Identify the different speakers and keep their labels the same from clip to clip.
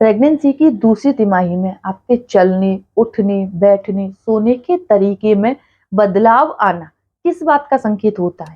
Speaker 1: Pregnancy की दूसरी तिमाही में आपके चलने, उठने, बैठने, सोने के तरीके में बदलाव आना किस बात का संकेत होता है?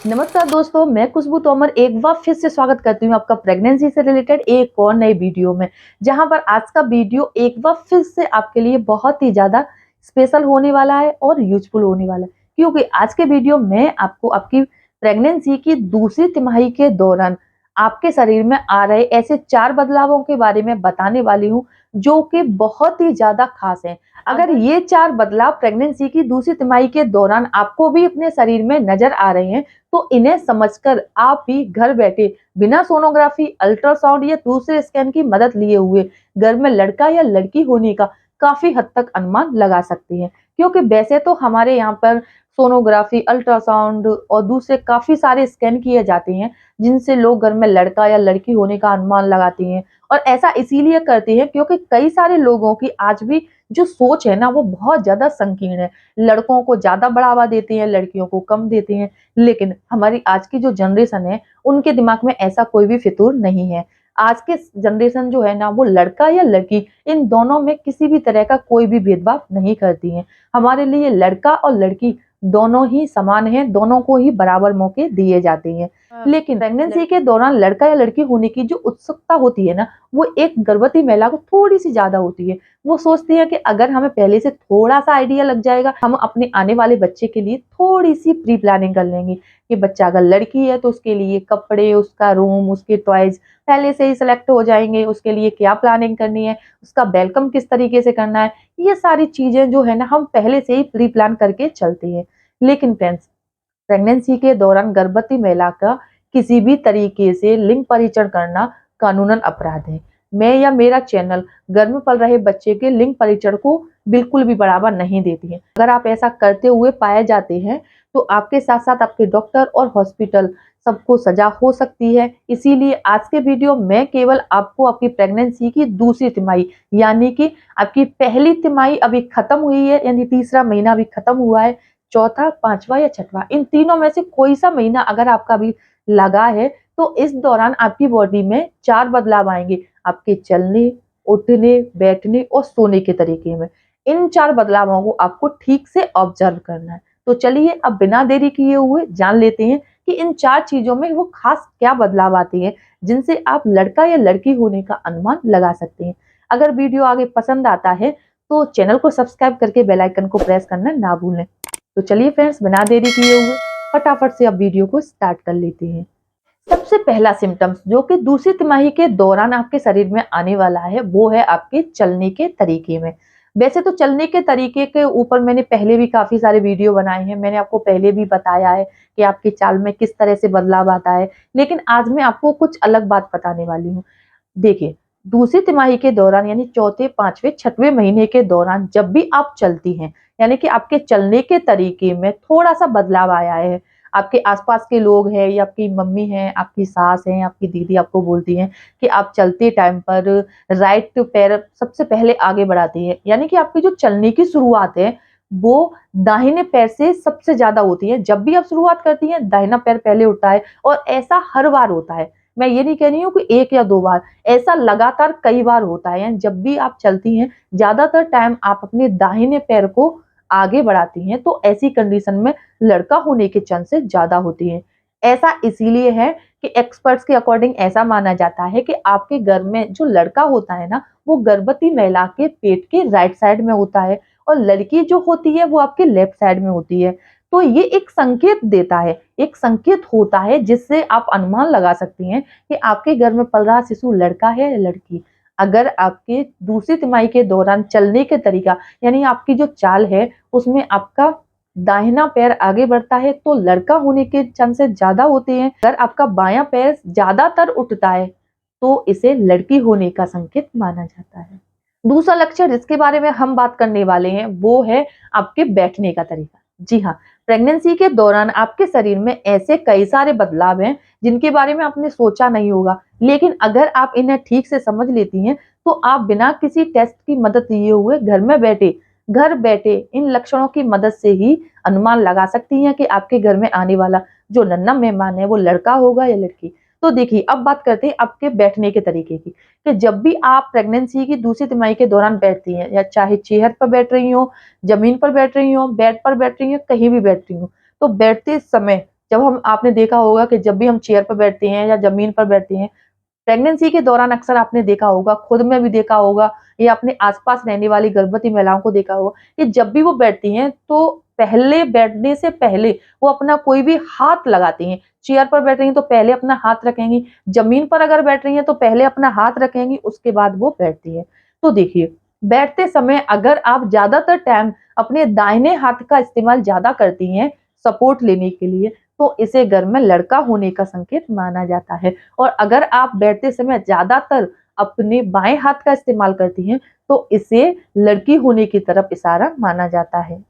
Speaker 1: नमस्कार दोस्तों, मैं खुशबू तोमर एक बार फिर से स्वागत करती हूँ आपका प्रेगनेंसी से रिलेटेड एक और नए वीडियो में, जहां पर आज का वीडियो एक बार फिर से आपके लिए बहुत ही ज्यादा स्पेशल होने वाला है और यूजफुल होने वाला है, क्योंकि आज के वीडियो में आपको आपकी प्रेगनेंसी की दूसरी तिमाही के दौरान आपके शरीर में आ रहे ऐसे 4 बदलावों के बारे में बताने वाली हूँ, जो कि बहुत ही ज्यादा खास हैं। अगर ये 4 बदलाव प्रेगनेंसी की दूसरी तिमाही के दौरान आपको भी अपने शरीर में नजर आ रहे हैं, तो इन्हें समझकर आप भी घर बैठे बिना सोनोग्राफी, अल्ट्रासाउंड या दूसरे स्कैन की मदद लिए हुए घर में लड़का या लड़की होने का काफी हद तक अनुमान लगा सकते हैं। क्योंकि वैसे तो हमारे यहाँ पर सोनोग्राफी, अल्ट्रासाउंड और दूसरे काफी सारे स्कैन किए जाते हैं, जिनसे लोग घर में लड़का या लड़की होने का अनुमान लगाते हैं। और ऐसा इसीलिए करते हैं क्योंकि कई सारे लोगों की आज भी जो सोच है ना, वो बहुत ज्यादा संकीर्ण है। लड़कों को ज्यादा बढ़ावा देते हैं, लड़कियों को कम देते हैं। लेकिन हमारी आज की जो जनरेशन है, उनके दिमाग में ऐसा कोई भी फितूर नहीं है। आज के जनरेशन जो है ना, वो लड़का या लड़की इन दोनों में किसी भी तरह का कोई भी भेदभाव नहीं करती है। हमारे लिए लड़का और लड़की दोनों ही समान हैं, दोनों को ही बराबर मौके दिए जाते हैं। लेकिन प्रेगनेंसी के दौरान लड़का या लड़की होने की जो उत्सुकता होती है ना, वो एक गर्भवती महिला को थोड़ी सी ज्यादा होती है। वो सोचती है कि अगर हमें पहले से थोड़ा सा आइडिया लग जाएगा, हम अपने आने वाले बच्चे के लिए थोड़ी सी प्री प्लानिंग कर लेंगे कि बच्चा अगर लड़की है तो उसके लिए कपड़े, उसका रूम, उसके टॉयज पहले से ही सिलेक्ट हो जाएंगे, उसके लिए क्या प्लानिंग करनी है, उसका वेलकम किस तरीके से करना है, ये सारी चीजें जो है ना, हम पहले से ही प्री प्लान करके चलते हैं। लेकिन फ्रेंड्स, प्रेगनेंसी के दौरान गर्भवती महिला का किसी भी तरीके से लिंग परीक्षण करना कानूनन अपराध है। मैं या मेरा चैनल गर्भ में पल रहे बच्चे के लिंग परीक्षण को बिल्कुल भी बढ़ावा नहीं देती है। अगर आप ऐसा करते हुए पाए जाते हैं, तो आपके साथ साथ आपके डॉक्टर और हॉस्पिटल सबको सजा हो सकती है। इसीलिए आज के वीडियो में केवल आपको आपकी प्रेगनेंसी की दूसरी तिमाही, यानी कि आपकी पहली तिमाही अभी खत्म हुई है, यानी तीसरा महीना अभी खत्म हुआ है, चौथा, पांचवा या छठवां, इन तीनों में से कोई सा महीना अगर आपका अभी लगा है, तो इस दौरान आपकी बॉडी में 4 बदलाव आएंगे आपके चलने, उठने, बैठने और सोने के तरीके में। इन 4 बदलावों को आपको ठीक से ऑब्जर्व करना है। तो चलिए अब बिना देरी किए हुए जान लेते हैं कि इन 4 चीजों में वो खास क्या बदलाव आते हैं, जिनसे आप लड़का या लड़की होने का अनुमान लगा सकते हैं। अगर वीडियो आगे पसंद आता है, तो चैनल को सब्सक्राइब करके बेल आइकन को प्रेस करना ना भूलें। तो चलिए फ्रेंड्स, बिना देरी किए हुए फटाफट से अब वीडियो को स्टार्ट कर लेते हैं। सबसे पहला सिम्टम्स जो कि दूसरी तिमाही के दौरान आपके शरीर में आने वाला है, वो है आपके चलने के तरीके में। वैसे तो चलने के तरीके के ऊपर मैंने पहले भी काफी सारे वीडियो बनाए हैं, मैंने आपको पहले भी बताया है कि आपकी चाल में किस तरह से बदलाव आता है। लेकिन आज मैं आपको कुछ अलग बात बताने वाली हूँ। देखिए, दूसरी तिमाही के दौरान यानी चौथे, पांचवें, छठवें महीने के दौरान जब भी आप चलती हैं, यानी कि आपके चलने के तरीके में थोड़ा सा बदलाव आया है, आपके आसपास के लोग हैं या आपकी मम्मी हैं, आपकी सास हैं, आपकी दीदी आपको बोलती हैं कि आप चलते टाइम पर राइट पैर सबसे पहले आगे बढ़ाती है, यानी कि आपकी जो चलने की शुरुआत है, वो दाहिने पैर से सबसे ज्यादा होती है। जब भी आप शुरुआत करती हैं, दाहिना पैर पहले उठता है, और ऐसा हर बार होता है। मैं ये नहीं कह रही हूँ कि 1 या 2 बार, ऐसा लगातार कई बार होता है। जब भी आप चलती हैं, ज्यादातर टाइम आप अपने दाहिने पैर को आगे बढ़ाती हैं, तो ऐसी कंडीशन में लड़का होने के चांसेस ज्यादा होती हैं। ऐसा इसीलिए है कि एक्सपर्ट्स के अकॉर्डिंग ऐसा माना जाता है कि आपके घर में जो लड़का होता है ना, वो गर्भवती महिला के पेट के राइट साइड में होता है, और लड़की जो होती है वो आपके लेफ्ट साइड में होती है। तो ये एक संकेत देता है, एक संकेत होता है, जिससे आप अनुमान लगा सकती हैं कि आपके घर में पल रहा शिशु लड़का है या लड़की। अगर आपके दूसरी तिमाही के दौरान चलने के तरीका, यानी आपकी जो चाल है, उसमें आपका दाहिना पैर आगे बढ़ता है, तो लड़का होने के चांसेस ज्यादा होते हैं। अगर आपका बायां पैर ज्यादातर उठता है, तो इसे लड़की होने का संकेत माना जाता है। दूसरा लक्षण जिसके बारे में हम बात करने वाले हैं, वो है आपके बैठने का तरीका। जी हाँ, प्रेगनेंसी के दौरान आपके शरीर में ऐसे कई सारे बदलाव हैं, जिनके बारे में आपने सोचा नहीं होगा। लेकिन अगर आप इन्हें ठीक से समझ लेती हैं, तो आप बिना किसी टेस्ट की मदद लिए हुए घर बैठे इन लक्षणों की मदद से ही अनुमान लगा सकती हैं कि आपके घर में आने वाला जो नन्हा मेहमान है, वो लड़का होगा या लड़की। तो देखिए अब बात करते हैं आपके बैठने के तरीके की, कि जब भी आप प्रेगनेंसी की दूसरी तिमाही के दौरान बैठती हैं, या चाहे चेयर पर बैठ रही हो, जमीन पर बैठ रही हो, बेड पर बैठ रही हो, कहीं भी बैठ रही हो, तो बैठते समय जब हम आपने देखा होगा कि जब भी हम चेयर पर बैठते हैं या जमीन पर बैठते हैं, प्रेगनेंसी के दौरान अक्सर आपने देखा होगा, खुद में भी देखा होगा, या अपने आस-पास रहने वाली गर्भवती महिलाओं को देखा होगा कि जब भी वो बैठती हैं, तो पहले बैठने से पहले वो अपना कोई भी हाथ लगाती हैं। चेयर पर बैठ रही हैं, तो पहले अपना हाथ रखेंगी, ज़मीन पर अगर बैठ रही हैं, तो पहले अपना हाथ रखेंगी, उसके बाद वो बैठती हैं। तो देखिए, बैठते समय अगर आप ज़्यादातर टाइम अपने दाहिने हाथ का इस्तेमाल ज़्यादा करती हैं, सपोर्ट लेने के लिए, तो इसे घर में लड़का होने का संकेत माना जाता है। और अगर आप बैठते समय ज़्यादातर अपने बाएँ हाथ का इस्तेमाल करती हैं, तो इसे लड़की होने की तरफ इशारा माना जाता है।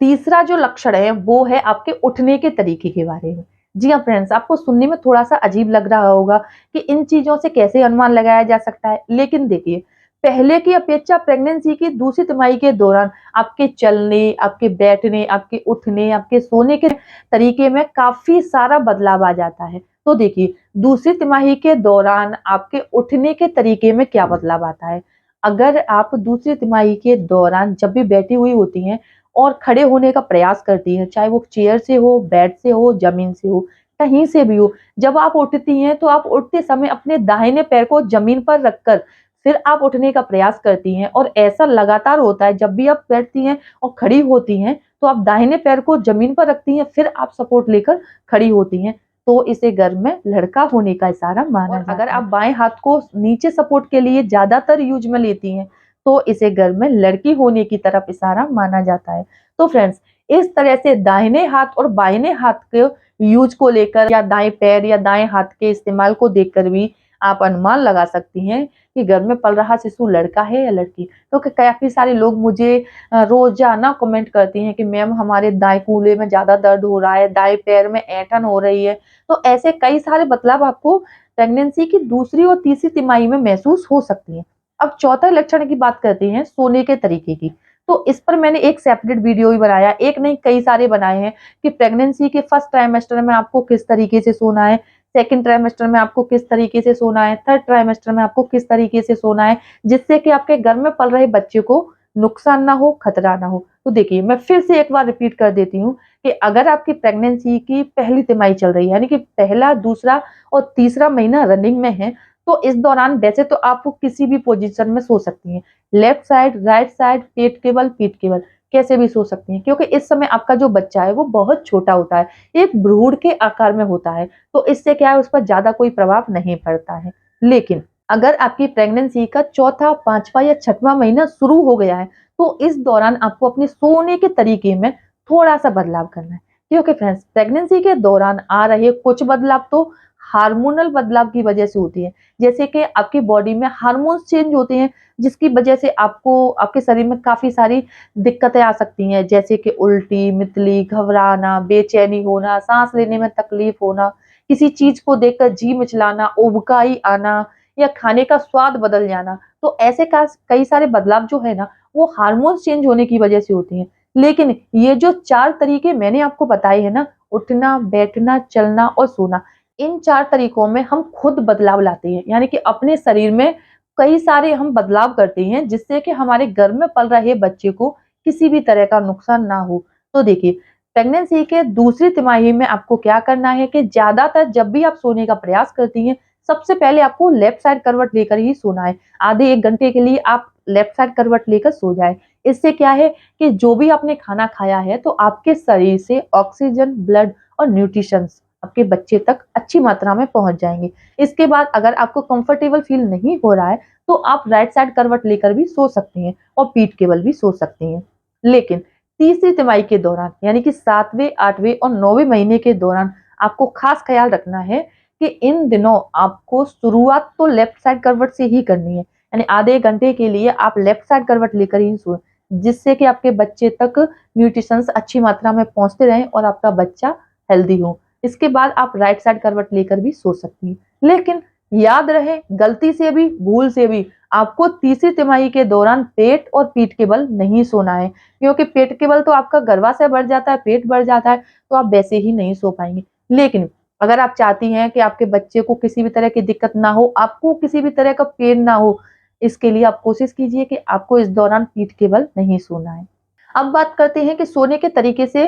Speaker 1: तीसरा जो लक्षण है, वो है आपके उठने के तरीके के बारे में। जी हाँ फ्रेंड्स, आपको सुनने में थोड़ा-सा अजीब लग रहा होगा कि इन चीज़ों से कैसे अनुमान लगाया जा सकता है। लेकिन देखिए, पहले की अपेक्षा प्रेगनेंसी की दूसरी तिमाही के दौरान आपके चलने, आपके बैठने, आपके उठने, आपके सोने के तरीके में काफ़ी सारा बदलाव आ जाता है। तो देखिए, दूसरी तिमाही के दौरान आपके उठने के तरीके में क्या बदलाव आता है? अगर आप दूसरी तिमाही के दौरान जब भी बैठी हुई होती हैं और खड़े होने का प्रयास करती हैं, चाहे वो चेयर से हो, बेड से हो, ज़मीन से हो, कहीं से भी हो। जब आप उठती हैं, तो आप उठते समय अपने दाहिने पैर को ज़मीन पर रखकर फिर आप उठने का प्रयास करती हैं, और ऐसा लगातार होता है। जब भी आप बैठती हैं और खड़ी होती हैं, तो आप दाहिने पैर को ज़मीन पर रखती हैं, फिर आप सपोर्ट लेकर खड़ी होती हैं। तो इसे घर में लड़का होने का इशारा माना जाता है। अगर आप बाएँ हाथ को नीचे सपोर्ट के लिए ज़्यादातर यूज़ में लेती हैं, तो इसे घर में लड़की होने की तरफ इशारा माना जाता है। तो फ्रेंड्स, इस तरह से दाहिने हाथ और बाएँ हाथ के यूज़ को लेकर, या दाएँ पैर या दाएँ हाथ के इस्तेमाल को देखकर भी आप अनुमान लगा सकती हैं कि घर में पल रहा शिशु लड़का है या लड़की। क्योंकि काफ़ी सारे लोग मुझे रोज़ाना कमेंट करती हैं कि मैम हमारे दाएँ कूल्हे में ज़्यादा दर्द हो रहा है, दाएँ पैर में ऐंठन हो रही है। तो ऐसे कई सारे बदलाव आपको प्रेगनेंसी की दूसरी और तीसरी तिमाही में महसूस हो सकती हैं। अब चौथा लक्षण की बात करते हैं सोने के तरीके की। तो इस पर मैंने एक सेपरेट वीडियो भी बनाया, एक नहीं कई सारे बनाए हैं कि प्रेगनेंसी के फर्स्ट ट्राइमेस्टर में आपको किस तरीके से सोना है, सेकंड ट्राइमेस्टर में आपको किस तरीके से सोना है, थर्ड ट्राइमेस्टर में आपको किस तरीके से सोना है, जिससे कि आपके घर में पल रहे बच्चे को नुकसान ना हो, खतरा ना हो। तो देखिए, मैं फिर से एक बार रिपीट कर देती हूँ कि अगर आपकी प्रेगनेंसी की पहली तिमाही चल रही है, यानी कि पहला, दूसरा और तीसरा महीना रनिंग में है, तो इस दौरान वैसे तो आप किसी भी पोजीशन में सो सकती हैं। लेफ्ट साइड, राइट साइड, पेट के बल, पीठ के बल, कैसे भी सो सकती हैं, क्योंकि इस समय आपका जो बच्चा है वो बहुत छोटा होता है, एक भ्रूण के आकार में होता है, तो इससे क्या है, उस पर ज़्यादा कोई प्रभाव नहीं पड़ता है। लेकिन अगर आपकी प्रेगनेंसी का चौथा, 5वां या 6वां महीना शुरू हो गया है, तो इस दौरान आपको अपने सोने के तरीके में थोड़ा-सा बदलाव करना है। क्योंकि फ्रेंड्स, प्रेगनेंसी के दौरान आ रहे कुछ बदलाव तो हार्मोनल बदलाव की वजह से होती है। जैसे कि आपकी बॉडी में हार्मोन्स चेंज होते हैं, जिसकी वजह से आपको आपके शरीर में काफ़ी सारी दिक्कतें आ सकती हैं, जैसे कि उल्टी, मितली, घबराना, बेचैनी होना, साँस लेने में तकलीफ होना, किसी चीज़ को देखकर जी मिचलाना, उबकाई आना या खाने का स्वाद बदल जाना। तो ऐसे कई सारे बदलाव जो है ना, वो हार्मोन्स चेंज होने की वजह से होती हैं। लेकिन ये जो 4 तरीके मैंने आपको बताए हैं ना, उठना, बैठना, चलना और सोना, इन 4 तरीकों में हम खुद बदलाव लाते हैं। यानी कि अपने शरीर में कई सारे हम बदलाव करते हैं, जिससे कि हमारे घर में पल रहे बच्चे को किसी भी तरह का नुकसान ना हो। तो देखिए, प्रेगनेंसी के दूसरी तिमाही में आपको क्या करना है कि ज़्यादातर जब भी आप सोने का प्रयास करती हैं, सबसे पहले आपको लेफ्ट साइड करवट लेकर ही सोना है। आधे 1 घंटे के लिए आप लेफ्ट साइड करवट लेकर सो जाएँ। इससे क्या है कि जो भी आपने खाना खाया है, तो आपके शरीर से ऑक्सीजन, ब्लड और न्यूट्रिशंस आपके बच्चे तक अच्छी मात्रा में पहुँच जाएँगे। इसके बाद अगर आपको कंफर्टेबल फील नहीं हो रहा है, तो आप राइट साइड करवट लेकर भी सो सकती हैं और पीठ के बल भी सो सकती हैं। लेकिन तीसरी तिमाही के दौरान, यानी कि 7वें, 8वें और 9वें महीने के दौरान आपको खास ख्याल रखना है कि इन दिनों आपको शुरुआत तो लेफ्ट साइड करवट से ही करनी है। यानी आधे 1 घंटे के लिए आप लेफ्ट साइड करवट लेकर ही सोएँ, जिससे कि आपके बच्चे तक न्यूट्रिशंस अच्छी मात्रा में पहुँचते रहें और आपका बच्चा हेल्दी हो। इसके बाद आप राइट साइड करवट लेकर भी सो सकती हैं। लेकिन याद रहे, गलती से भी, भूल से भी आपको तीसरी तिमाही के दौरान पेट और पीठ के बल नहीं सोना है, क्योंकि पेट के बल तो आपका गर्भाशय बढ़ जाता है, पेट बढ़ जाता है, तो आप वैसे ही नहीं सो पाएँगे। लेकिन अगर आप चाहती हैं कि आपके बच्चे को किसी भी तरह की दिक्कत ना हो, आपको किसी भी तरह का पेन ना हो, इसके लिए आप कोशिश कीजिए कि आपको इस दौरान पीठ के बल नहीं सोना है। अब बात करते हैं कि सोने के तरीके से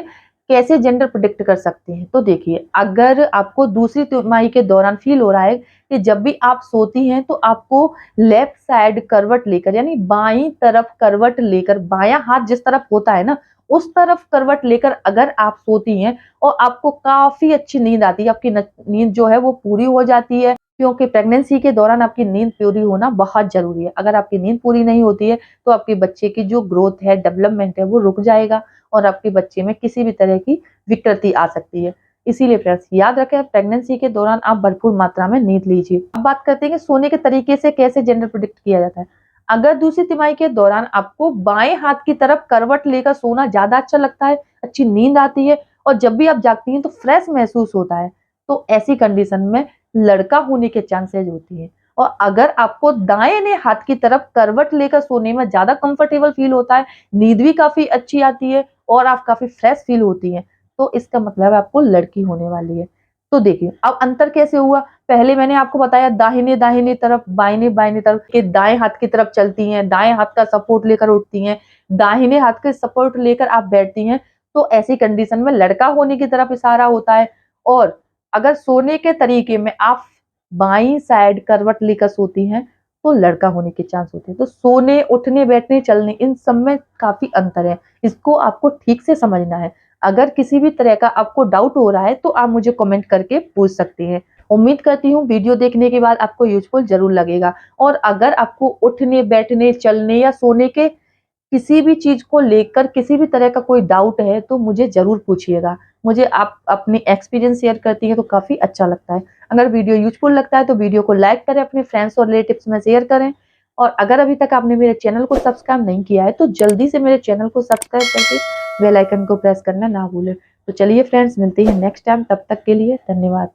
Speaker 1: कैसे जेंडर प्रेडिक्ट कर सकते हैं। तो देखिए, अगर आपको दूसरी तिमाही के दौरान फील हो रहा है कि जब भी आप सोती हैं तो आपको लेफ्ट साइड करवट लेकर, यानी बाईं तरफ करवट लेकर, बायां हाथ जिस तरफ होता है ना, उस तरफ करवट लेकर अगर आप सोती हैं और आपको काफी अच्छी नींद आती है, आपकी नींद जो है वो पूरी हो जाती है, क्योंकि प्रेगनेंसी के दौरान आपकी नींद पूरी होना बहुत जरूरी है। अगर आपकी नींद पूरी नहीं होती है तो आपके बच्चे की जो ग्रोथ है, डेवलपमेंट है, वो रुक जाएगा और आपके बच्चे में किसी भी तरह की विकृति आ सकती है। इसीलिए फ्रेंड्स, याद रखें, प्रेगनेंसी के दौरान आप भरपूर मात्रा में नींद लीजिए। अब बात करते हैं कि सोने के तरीके से कैसे जेंडर प्रेडिक्ट किया जाता है। अगर दूसरी तिमाही के दौरान आपको बाएं हाथ की तरफ करवट लेकर सोना ज्यादा अच्छा लगता है, अच्छी नींद आती है और जब भी आप जागती हैं तो फ्रेश महसूस होता है, तो ऐसी कंडीशन में लड़का होने के चांसेस होती है। और अगर आपको दाहिने हाथ की तरफ करवट लेकर सोने में ज्यादा कंफर्टेबल फील होता है, नींद भी काफी अच्छी आती है और आप काफी फ्रेश फील होती हैं, तो इसका मतलब आपको लड़की होने वाली है। तो देखिए, अब अंतर कैसे हुआ। पहले मैंने आपको बताया दाहिने दाहिने तरफ, बाइने बाइने तरफ के दाएं हाथ की तरफ चलती हैं, दाएं हाथ का सपोर्ट लेकर उठती हैं, दाहिने हाथ के सपोर्ट लेकर आप बैठती हैं, तो ऐसी कंडीशन में लड़का होने की तरफ इशारा होता है। और अगर सोने के तरीके में आप बाईं साइड करवट लेकर सोती हैं तो लड़का होने के चांस होते हैं। तो सोने, उठने, बैठने, चलने, इन सब में काफी अंतर है, इसको आपको ठीक से समझना है। अगर किसी भी तरह का आपको डाउट हो रहा है तो आप मुझे कमेंट करके पूछ सकते हैं। उम्मीद करती हूँ वीडियो देखने के बाद आपको यूजफुल जरूर लगेगा। और अगर आपको उठने, बैठने, चलने या सोने के किसी भी चीज को लेकर किसी भी तरह का कोई डाउट है तो मुझे जरूर पूछिएगा। मुझे आप अपनी एक्सपीरियंस शेयर करती है तो काफी अच्छा लगता है। अगर वीडियो यूजफुल लगता है तो वीडियो को लाइक करें, अपने फ्रेंड्स और रिलेटिव्स में शेयर करें। और अगर अभी तक आपने मेरे चैनल को सब्सक्राइब नहीं किया है तो जल्दी से मेरे चैनल को सब्सक्राइब करके बेल आइकन को प्रेस करना ना भूलें। तो चलिए फ्रेंड्स, मिलते हैं नेक्स्ट टाइम, तब तक के लिए धन्यवाद।